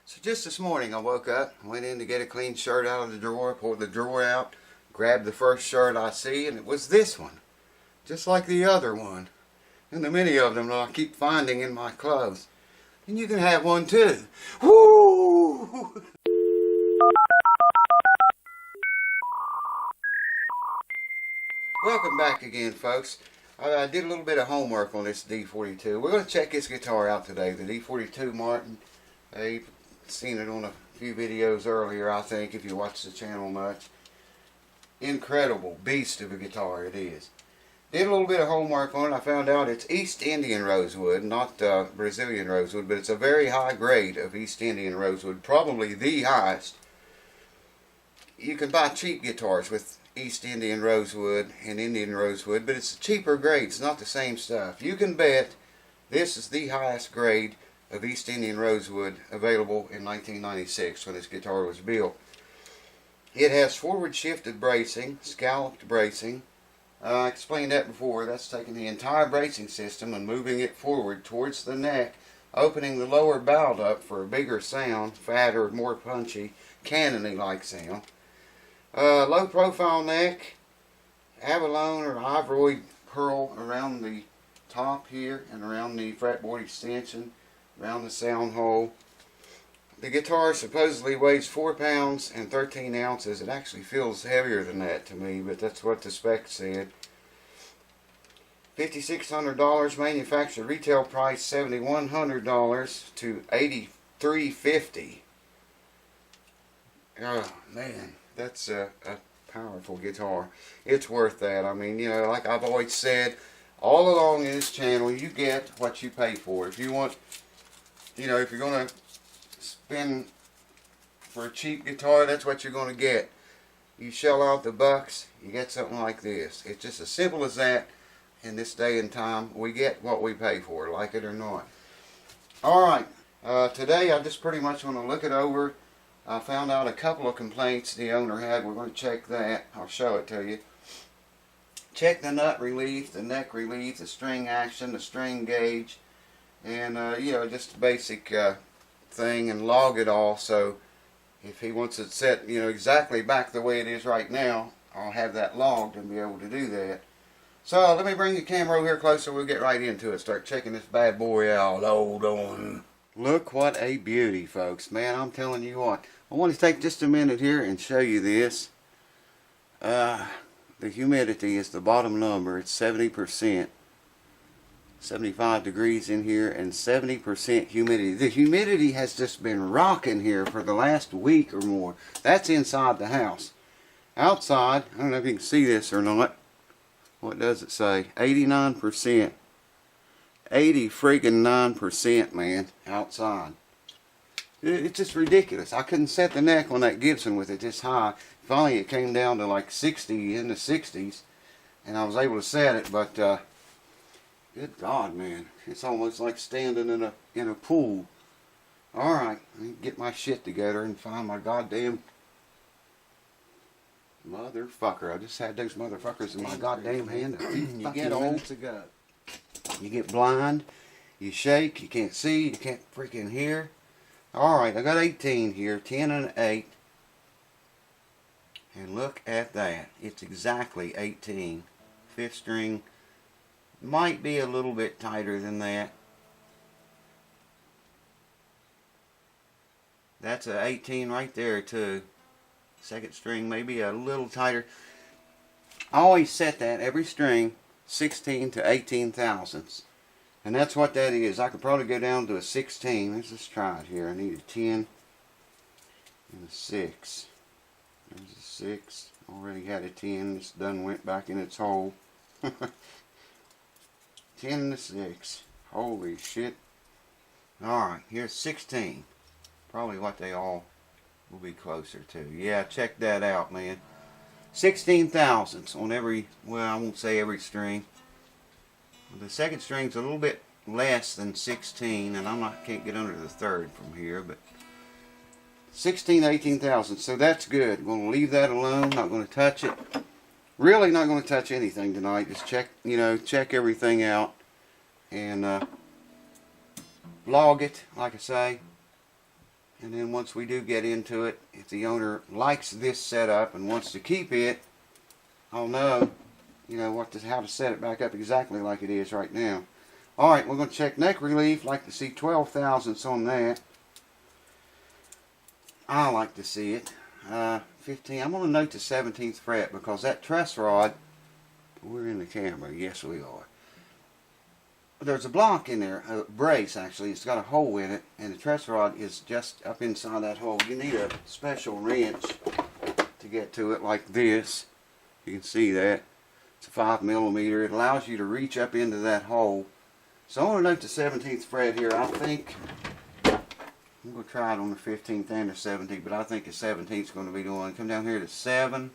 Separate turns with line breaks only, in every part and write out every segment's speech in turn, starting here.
So just this morning I woke up, went in to get a clean shirt out of the drawer, pulled the drawer out, grabbed the first shirt I see, and it was this one. Just like the other one. And the many of them that I keep finding in my clothes. And you can have one too. Woo! Welcome back again, folks. I did a little bit of homework on this D42. We're going to check this guitar out today, the D42 Martin. You've seen it on a few videos earlier, I think, if you watch the channel much. Incredible beast of a guitar it is. Did a little bit of homework on it. I found out it's East Indian rosewood, not Brazilian rosewood, but it's a very high grade of East Indian rosewood, probably the highest. You can buy cheap guitars with East Indian rosewood and Indian rosewood, but it's a cheaper grade. It's not the same stuff. You can bet this is the highest grade of East Indian rosewood available in 1996 when this guitar was built. It has forward shifted bracing, scalloped bracing. I explained that before. That's taking the entire bracing system and moving it forward towards the neck, opening the lower bowed up for a bigger sound, fatter, more punchy, cannony like sound. Low profile neck, abalone or ivory pearl around the top here and around the fretboard extension, around the sound hole. The guitar supposedly weighs 4 pounds and 13 ounces. It actually feels heavier than that to me, but that's what the spec said. $5,600 manufacturer retail price $7,100 to $8,350. Oh man, that's a powerful guitar. It's worth that. I mean, you know, like I've always said, all along in this channel, you get what you pay for. If you want, you know, if you're going to spend for a cheap guitar, that's what you're going to get. You shell out the bucks, you get something like this. It's just as simple as that. In this day and time, we get what we pay for, like it or not. Alright, today I just pretty much want to look it over. I found out a couple of complaints the owner had. We're going to check that. I'll show it to you. Check the nut relief, the neck relief, the string action, the string gauge, and you know, just a basic thing, and log it all. So if he wants it set, you know, exactly back the way it is right now, I'll have that logged and be able to do that. So let me bring the camera over here closer. We'll get right into it. Start checking this bad boy out. Hold on. Look what a beauty, folks. Man, I'm telling you what. I want to take just a minute here and show you this. The humidity is the bottom number. It's 70%. 75 degrees in here and 70% humidity. The humidity has just been rocking here for the last week or more. That's inside the house. Outside, I don't know if you can see this or not. What does it say? 89%. 80 friggin' 9%, man, outside. It's just ridiculous. I couldn't set the neck on that Gibson with it this high. Finally it came down to like 60, in the 60s, and I was able to set it, but good God, man. It's almost like standing in a pool. Alright, let me get my shit together and find my goddamn motherfucker. I just had those motherfuckers in my goddamn hand. You get old, you get blind, you shake, you can't see, you can't freaking hear. Alright, I got 18 here, 10 and 8. And look at that. It's exactly 18. Fifth string might be a little bit tighter than that. That's a 18 right there too. Second string maybe a little tighter. I always set that every string 16 to 18 thousandths. And that's what that is. I could probably go down to a 16. Let's just try it here. I need a 10 and a 6. There's a 6. Already had a 10. This done went back in its hole. 10 and a 6. Holy shit. Alright, here's 16. Probably what they all will be closer to. Yeah, check that out, man. 16 thousandths on every, well, I won't say every string. The second string's a little bit less than 16, and can't get under the third from here, but 16, 18 thousandths, so that's good. Going to leave that alone, not going to touch it. Really not going to touch anything tonight. Just check, you know, check everything out and log it, like I say, And then once we do get into it, if the owner likes this setup and wants to keep it, I'll know, you know, how to set it back up exactly like it is right now. Alright, we're going to check neck relief. Like to see 12 thousandths on that. I like to see it. 15. I'm going to note the 17th fret because that truss rod, we're in the camera, yes we are. There's a block in there, a brace actually, it's got a hole in it, and the truss rod is just up inside that hole. You need a special wrench to get to it like this. You can see that. It's a 5mm. It allows you to reach up into that hole. So I'm going to note the 17th fret here. I think, I'm going to try it on the 15th and the 17th, but I think the 17th is going to be the one. Come down here to 7.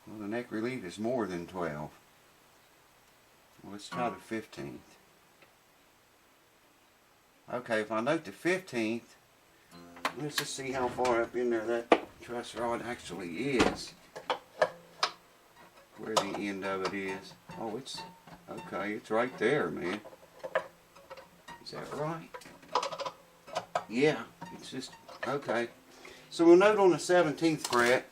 Well, the neck relief is more than 12. Well, let's try the 15th. Okay, if I note the 15th, let's just see how far up in there that truss rod actually is. Where the end of it is. Oh, it's, okay, it's right there, man. Is that right? Yeah, it's just, okay. So we'll note on the 17th fret,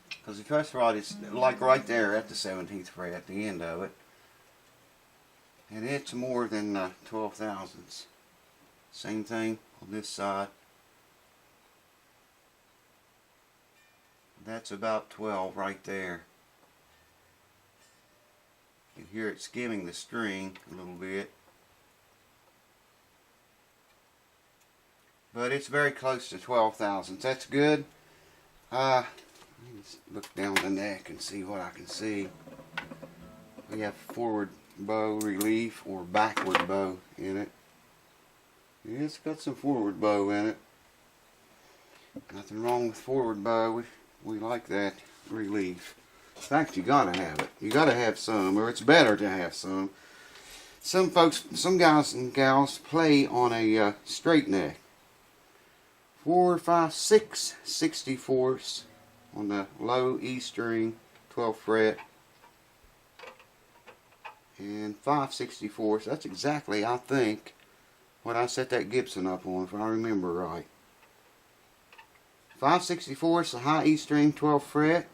because the truss rod is like right there at the 17th fret, at the end of it. And it's more than 12 thousandths. Same thing on this side. That's about 12 right there. You hear it skimming the string a little bit. But it's very close to 12 thousandths. That's good. Let me just look down the neck and see what I can see. We have forward bow relief or backward bow in it. Yeah, it's got some forward bow in it. Nothing wrong with forward bow. We like that relief. In fact, you gotta have it. You gotta have some, or it's better to have some. Some folks, some guys and gals play on a straight neck. 4, 5, 6 64ths on the low E string, 12th fret. And 5 64ths. That's exactly, I think, what I set that Gibson up on, if I remember right. 5 64ths, the high E string, 12th fret.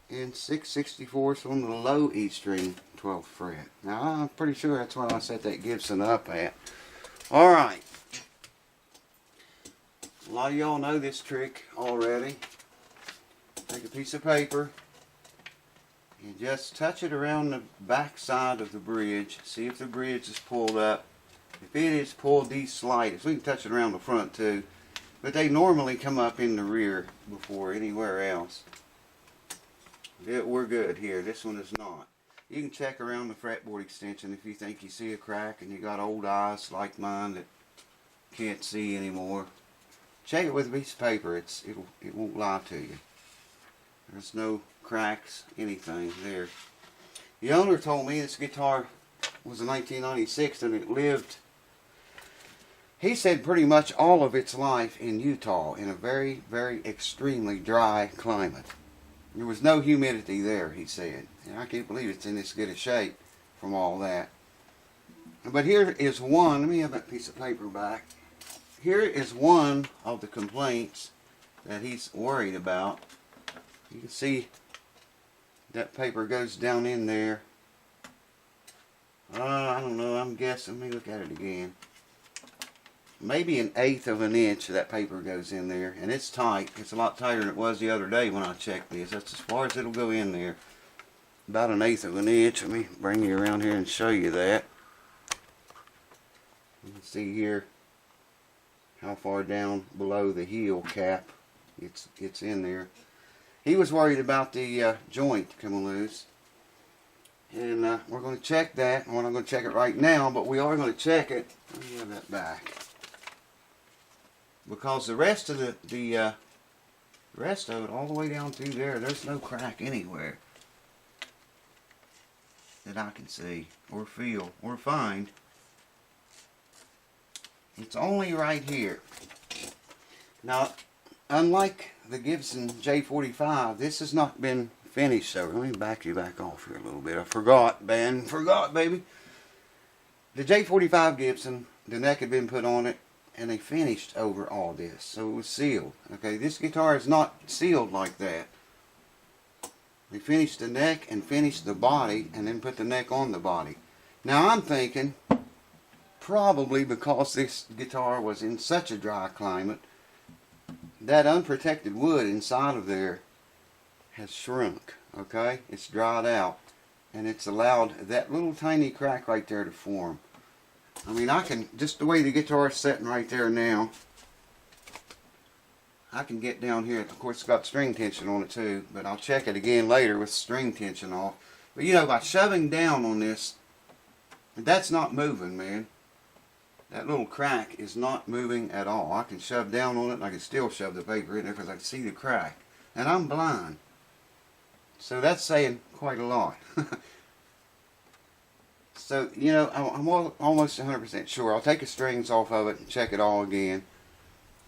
And 6 64ths on the low E string, 12th fret. Now, I'm pretty sure that's what I set that Gibson up at. Alright. A lot of y'all know this trick already. Take a piece of paper. You just touch it around the back side of the bridge. See if the bridge is pulled up. If it is pulled the slightest, we can touch it around the front too. But they normally come up in the rear before anywhere else. We're good here. This one is not. You can check around the fretboard extension if you think you see a crack and you got old eyes like mine that can't see anymore. Check it with a piece of paper. It won't lie to you. There's no cracks, anything there. The owner told me this guitar was a 1996 and it lived, he said, pretty much all of its life in Utah in a very, very extremely dry climate. There was no humidity there, he said. And I can't believe it's in this good a shape from all that. But here is one, let me have that piece of paper back. Here is one of the complaints that he's worried about. You can see that paper goes down in there. I don't know, I'm guessing, let me look at it again. Maybe 1/8 of an inch that paper goes in there, and it's tight. It's a lot tighter than it was the other day when I checked this. That's as far as it'll go in there. About 1/8 of an inch. Let me bring you around here and show you that. You can see here how far down below the heel cap it's in there. He was worried about the joint coming loose. And we're going to check that. We're not going to check it right now, but we are going to check it. Let me have that back. Because the rest of the rest of it, all the way down through there, there's no crack anywhere that I can see or feel or find. It's only right here. Now, unlike the Gibson J45, this has not been finished. So let me back you back off here a little bit. I forgot, baby. The J45 Gibson, the neck had been put on it, and they finished over all this, so it was sealed. Okay, this guitar is not sealed like that. They finished the neck and finished the body, and then put the neck on the body. Now I'm thinking, probably because this guitar was in such a dry climate, that unprotected wood inside of there has shrunk. Okay, it's dried out, and it's allowed that little tiny crack right there to form. I mean, I can, just the way the guitar is sitting right there now, I can get down here. Of course, it's got string tension on it too, but I'll check it again later with string tension off. But you know, by shoving down on this, that's not moving, man. That little crack is not moving at all. I can shove down on it, and I can still shove the paper in there because I can see the crack. And I'm blind. So that's saying quite a lot. So, you know, I'm almost 100% sure. I'll take the strings off of it and check it all again.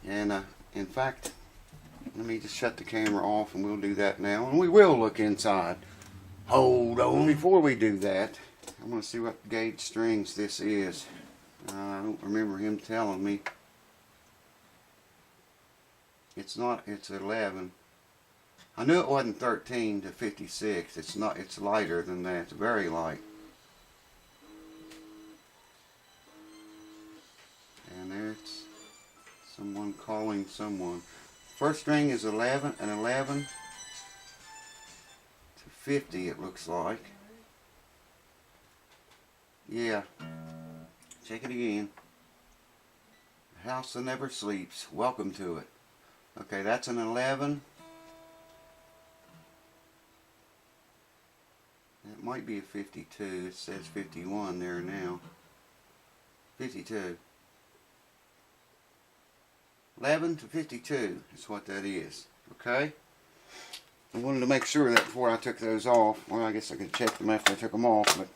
And, in fact, let me just shut the camera off, and we'll do that now. And we will look inside. Hold on. Before we do that, I want to see what gauge strings this is. I don't remember him telling me. It's not, it's 11. I knew it wasn't 13 to 56. It's not, it's lighter than that. It's very light. And there's someone calling someone. First string is 11, and 11 to 50 it looks like. Yeah. Check it again. The house that never sleeps. Welcome to it. Okay, that's an 11. It might be a 52. It says 51 there now. 52. 11 to 52 is what that is. Okay? I wanted to make sure that before I took those off. Well, I guess I could check them after I took them off, but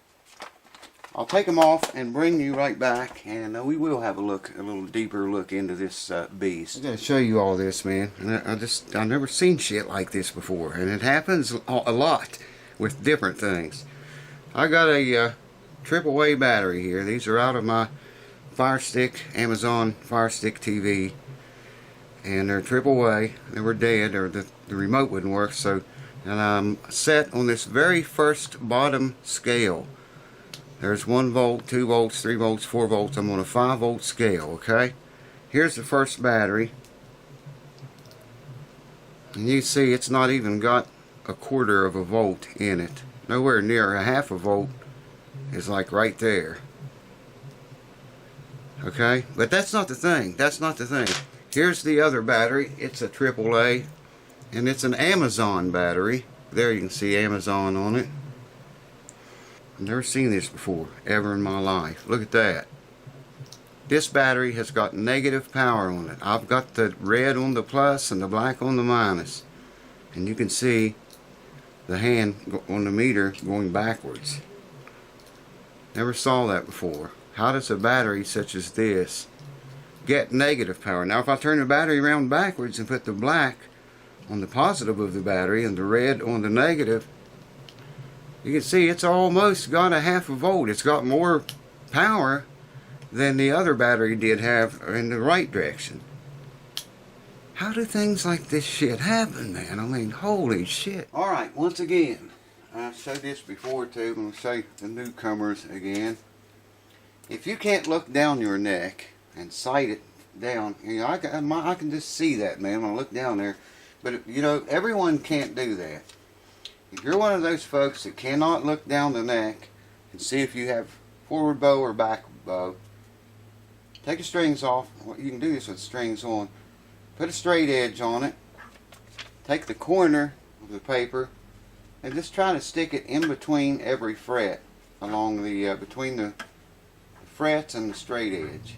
I'll take them off and bring you right back, and we will have a little deeper look into this beast. I gotta show you all this, man. And I've never seen shit like this before, and it happens a lot with different things. I got a AAA battery here. These are out of my Fire Stick, Amazon Fire Stick TV, and they're AAA. They were dead, or the remote wouldn't work. So, and I'm set on this very first bottom scale. There's 1 volt, 2 volts, 3 volts, 4 volts. I'm on a 5 volt scale, okay? Here's the first battery. And you see it's not even got a 1/4 of a volt in it. Nowhere near a 1/2 a volt is like right there. Okay? But that's not the thing. That's not the thing. Here's the other battery. It's a AAA. And it's an Amazon battery. There you can see Amazon on it. I've never seen this before, ever in my life. Look at that. This battery has got negative power on it. I've got the red on the plus and the black on the minus. And you can see the hand on the meter going backwards. Never saw that before. How does a battery such as this get negative power? Now if I turn the battery around backwards and put the black on the positive of the battery and the red on the negative, you can see it's almost got a 1/2 a volt. It's got more power than the other battery did have in the right direction. How do things like this shit happen, man? I mean, holy shit. Alright, once again, I've showed this before too. I'm going to show the newcomers again. If you can't look down your neck and sight it down, you know, I can just see that, man, when I look down there. But, you know, everyone can't do that. If you're one of those folks that cannot look down the neck and see if you have forward bow or back bow, take the strings off. You can do this with strings on. Put a straight edge on it. Take the corner of the paper and just try to stick it in between every fret, along the between the frets and the straight edge.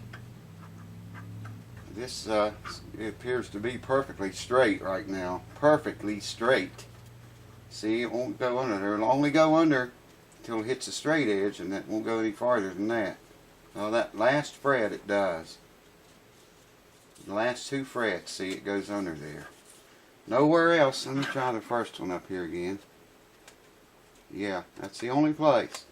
This it appears to be perfectly straight right now. Perfectly straight. See, it won't go under there. It'll only go under until it hits the straight edge, and that won't go any farther than that. Now that last fret it does. The last 2 frets, see, it goes under there. Nowhere else. Let me try the first one up here again. Yeah, that's the only place.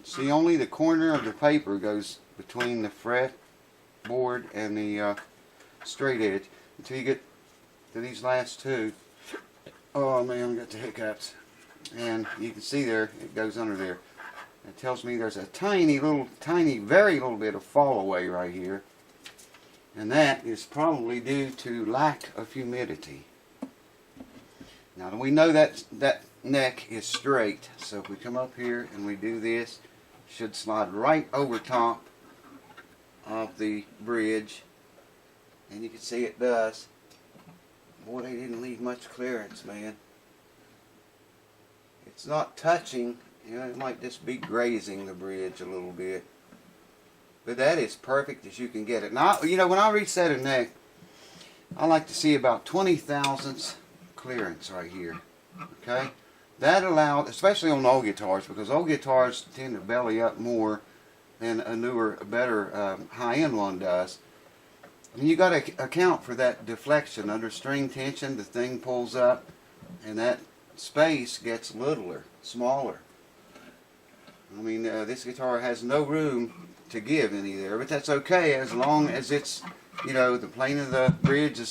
See, only the corner of the paper goes between the fretboard and the straight edge until you get to these last two. Oh man, I got the hiccups. And you can see there, it goes under there. It tells me there's a tiny, very little bit of fall away right here. And that is probably due to lack of humidity. Now we know that neck is straight, so if we come up here and we do this, it should slide right over top of the bridge. And you can see it does. Boy, they didn't leave much clearance, man. It's not touching, you know, it might just be grazing the bridge a little bit. But that is perfect as you can get it. Now, you know, when I reset a neck, I like to see about 20 thousandths clearance right here. Okay? That allowed, especially on old guitars, because old guitars tend to belly up more than a newer, better high-end one does. And you got to account for that deflection. Under string tension, the thing pulls up, and that space gets littler, smaller. I mean, this guitar has no room to give any there, but that's okay as long as it's, you know, the plane of the bridge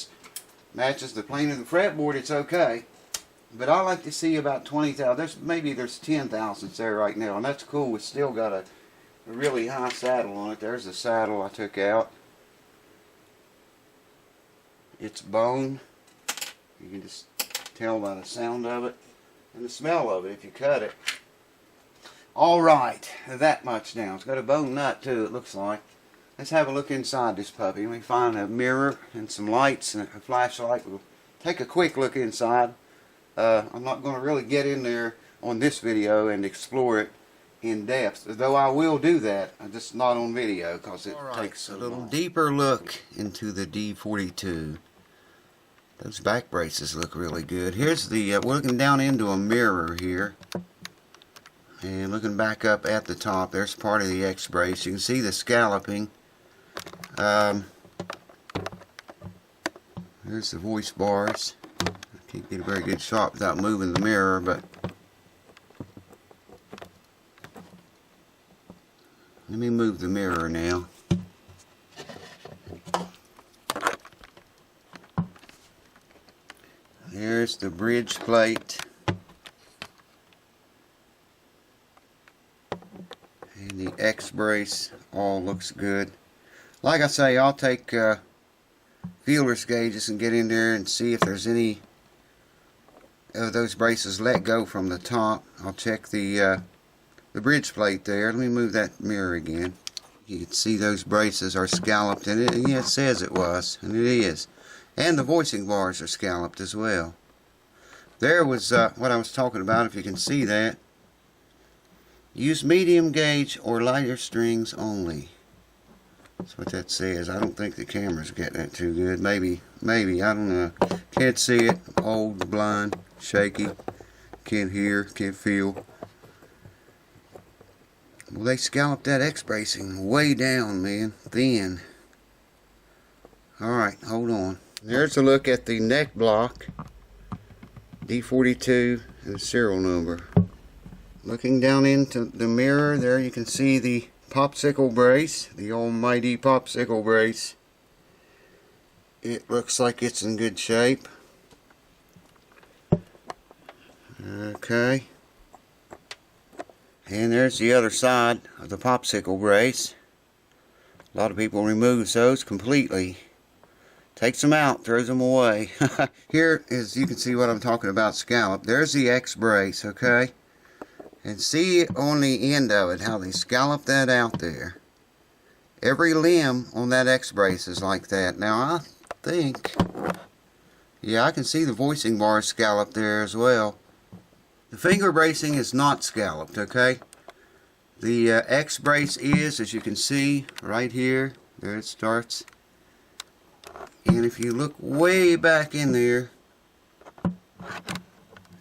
matches the plane of the fretboard. It's okay. But I like to see about 20,000. Maybe there's 10 thousandths there right now, and that's cool. It's still got a really high saddle on it. There's the saddle I took out. It's bone. You can just tell by the sound of it and the smell of it if you cut it. Alright, that much now. It's got a bone nut too, it looks like. Let's have a look inside this puppy. Let me find a mirror and some lights and a flashlight. We'll take a quick look inside. I'm not going to really get in there on this video and explore it in depth, though I will do that, just not on video because it takes a little deeper look into the D42. Those back braces look really good. Here's the, we're looking down into a mirror here. And looking back up at the top, there's part of the X brace. You can see the scalloping. There's the voice bars. I can't get a very good shot without moving the mirror, but let me move the mirror now. There's the bridge plate. And the X brace all looks good. Like I say, I'll take feelers gauges and get in there and see if there's any of those braces let go from the top. I'll check the bridge plate there. Let me move that mirror again. You can see those braces are scalloped, and yeah, it says it was, and it is. And the voicing bars are scalloped as well. There was what I was talking about, if you can see that. Use medium gauge or lighter strings only. That's what that says. I don't think the camera's getting that too good. Maybe, I don't know. Can't see it. Old, blind, shaky. Can't hear, can't feel. Well, they scalloped that X bracing way down, man. Thin. Alright, hold on. There's a look at the neck block. D42 and the serial number. Looking down into the mirror there, you can see the popsicle brace, the almighty popsicle brace. It looks like it's in good shape. Okay. And there's the other side of the popsicle brace. A lot of people remove those completely. Takes them out, throws them away. Here is, you can see what I'm talking about, scallop. There's the X brace, okay? And see on the end of it how they scallop that out there. Every limb on that X brace is like that. Now I think, yeah, I can see the voicing bar scalloped there as well. The finger bracing is not scalloped, okay? The X brace is, as you can see, right here. There it starts. And if you look way back in there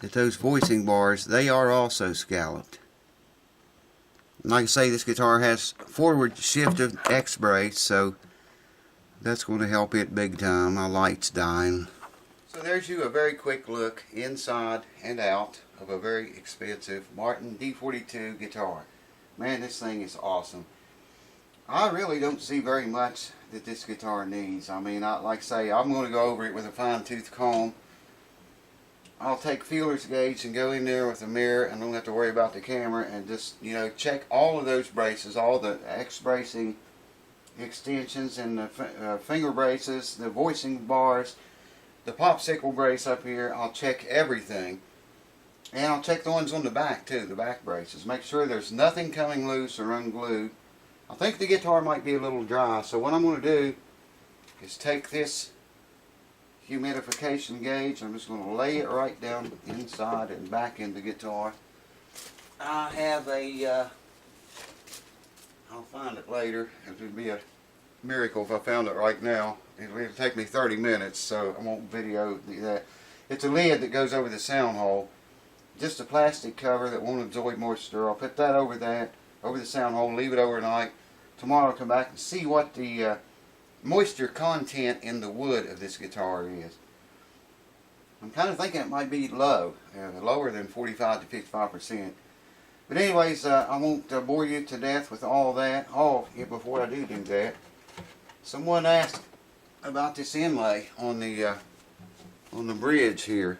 at those voicing bars, they are also scalloped. And like I say, this guitar has forward shifted X brace, so that's going to help it big time. My light's dying. So there's you a very quick look inside and out of a very expensive Martin D42 guitar. Man, this thing is awesome. I really don't see very much that this guitar needs. I mean, like I say, I'm going to go over it with a fine-tooth comb. I'll take feeler's gauge and go in there with a mirror, and don't have to worry about the camera, and just, you know, check all of those braces, all the X-bracing extensions and the finger braces, the voicing bars, the popsicle brace up here. I'll check everything. And I'll check the ones on the back too, the back braces. Make sure there's nothing coming loose or unglued. I think the guitar might be a little dry, so what I'm going to do is take this humidification gauge. I'm just going to lay it right down inside and back in the guitar. I have a, I'll find it later. It would be a miracle if I found it right now. It'll take me 30 minutes, so I won't video that. It's a lid that goes over the sound hole. Just a plastic cover that won't absorb moisture. I'll put that over the sound hole, leave it overnight. Tomorrow I'll come back and see what the moisture content in the wood of this guitar is. I'm kind of thinking it might be low, lower than 45 to 55%. But anyways, I won't bore you to death with all that. Oh, yeah, before I do that, someone asked about this inlay on the bridge here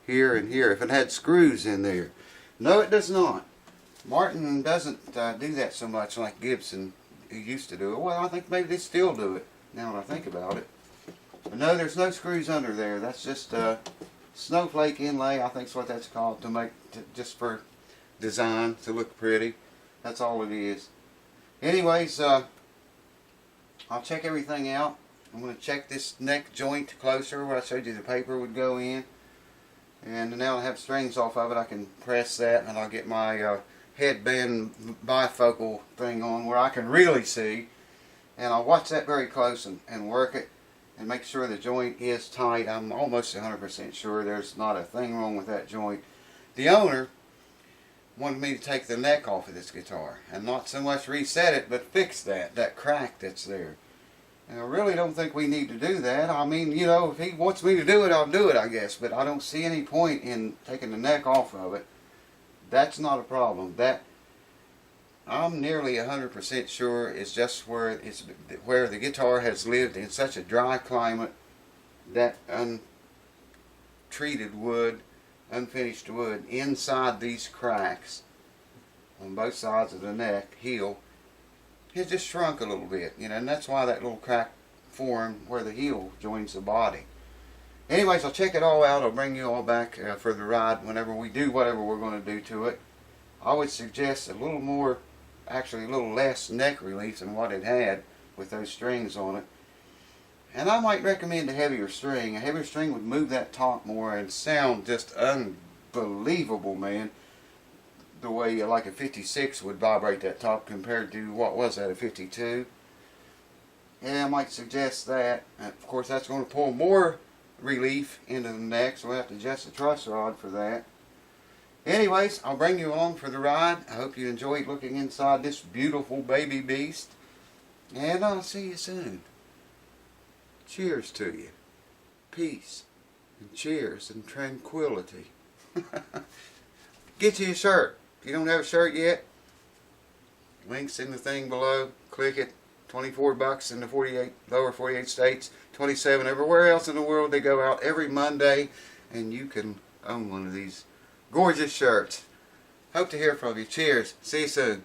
and here, if it had screws in there. No, it does not. Martin doesn't do that so much like Gibson used to do it. Well, I think maybe they still do it, now that I think about it. But no, there's no screws under there. That's just a snowflake inlay, I think is what that's called, just for design, to look pretty. That's all it is. Anyways, I'll check everything out. I'm going to check this neck joint closer where I showed you the paper would go in. And now I have strings off of it, I can press that, and I'll get my headband bifocal thing on where I can really see. And I'll watch that very close and work it and make sure the joint is tight. I'm almost 100% sure there's not a thing wrong with that joint. The owner wanted me to take the neck off of this guitar and not so much reset it, but fix that crack that's there. And I really don't think we need to do that. I mean, you know, if he wants me to do it, I'll do it, I guess. But I don't see any point in taking the neck off of it. That's not a problem. That, I'm nearly 100% sure is just where the guitar has lived in such a dry climate that untreated wood, unfinished wood, inside these cracks on both sides of the neck, heel, it just shrunk a little bit, you know, and that's why that little crack formed where the heel joins the body. Anyways, I'll check it all out. I'll bring you all back for the ride whenever we do whatever we're going to do to it. I would suggest a little more, actually a little less neck relief than what it had with those strings on it. And I might recommend a heavier string. A heavier string would move that top more and sound just unbelievable, man. The way like a 56 would vibrate that top compared to, what was that, a 52? Yeah, I might suggest that. Of course, that's going to pull more relief into the neck, so we'll have to adjust the truss rod for that. Anyways, I'll bring you along for the ride. I hope you enjoyed looking inside this beautiful baby beast. And I'll see you soon. Cheers to you. Peace. And cheers and tranquility. Get you a shirt. If you don't have a shirt yet, links in the thing below. Click it. 24 bucks in the lower 48 states. 27 everywhere else in the world. They go out every Monday, and you can own one of these gorgeous shirts. Hope to hear from you. Cheers. See you soon.